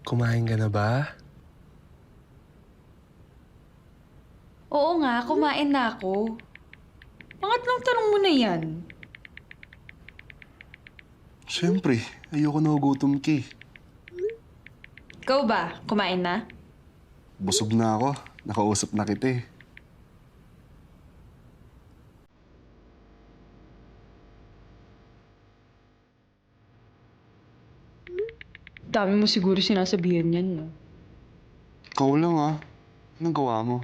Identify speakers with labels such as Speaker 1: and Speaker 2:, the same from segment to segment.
Speaker 1: Kumain ka na ba?
Speaker 2: Oo nga, kumain na ako. Pangatlong tanong mo na yan.
Speaker 1: Siyempre, ayoko nagugutom ka eh.
Speaker 2: Ikaw ba, kumain na?
Speaker 1: Busog na ako. Nakausap na kita eh.
Speaker 2: Dami mo siguro sinasabihan yan, no?
Speaker 1: Ikaw lang ah. Anong gawa mo?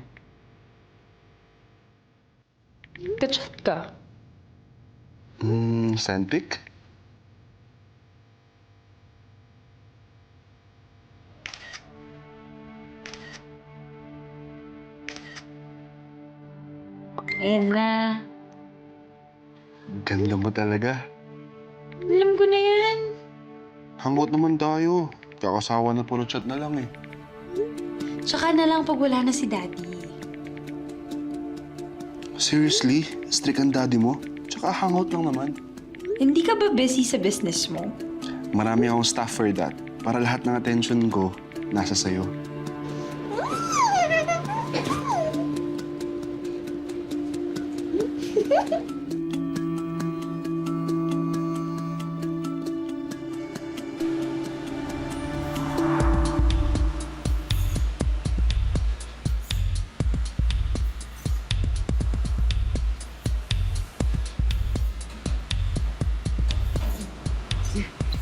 Speaker 2: Kachat ka.
Speaker 1: Sandpick?
Speaker 2: Ayan na.
Speaker 1: Ganda mo talaga.
Speaker 2: Alam ko na yan.
Speaker 1: Hangout naman tayo. Kakasawa na puro chat na lang eh.
Speaker 2: Tsaka na lang pag wala na si Daddy.
Speaker 1: Seriously? Strict ang daddy mo? Tsaka hangout lang naman.
Speaker 2: Hindi ka ba busy sa business mo?
Speaker 1: Marami akong staff for that. Para lahat ng attention ko, nasa sayo.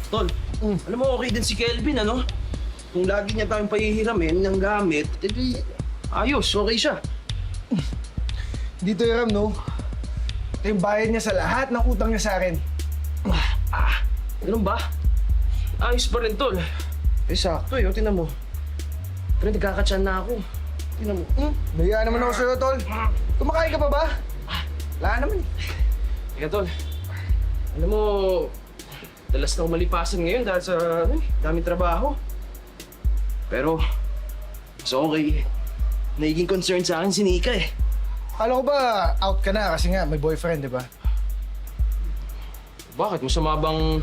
Speaker 3: Tol, alam mo okay din si Kelvin, ano? Kung lagi niya tayong pahihiramin ng gamit, edi ayos, okay siya.
Speaker 4: Dito Ram, no? Ito yung bayad niya sa lahat ng utang niya sa akin.
Speaker 3: Ganun ba? Ayos pa rin, Tol. Eh, sakto eh, o, tinan mo. Pero nagkakatsan na ako. Tinan mo.
Speaker 4: Naya naman ako sa'yo, Tol. Kumakain ka pa ba? Wala naman eh.
Speaker 3: Teka, Tol. Alam mo, dalas na umalipasan ngayon dahil sa daming trabaho. Pero, mas okay. Nagiging concern sa akin si Nika eh.
Speaker 4: Alam ko ba out ka na kasi nga may boyfriend, di ba?
Speaker 3: Bakit? Masama bang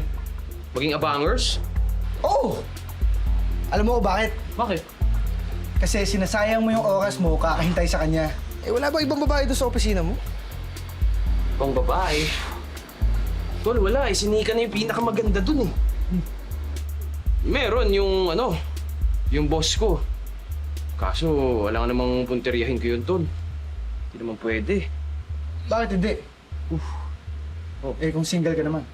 Speaker 3: maging abangers?
Speaker 4: Oo! Alam mo bakit?
Speaker 3: Bakit?
Speaker 4: Kasi sinasayang mo yung oras mo kakahintay sa kanya. Eh wala ba ibang babae doon sa opisina mo?
Speaker 3: Pang babae. Tol, wala eh. Si Nika na yung pinakamaganda dun eh. Meron yung yung boss ko. Kaso wala nga namang punteriyahin ko yun, Tol. Hindi naman pwede.
Speaker 4: Bakit hindi?
Speaker 3: Oh.
Speaker 4: Eh kung single ka naman.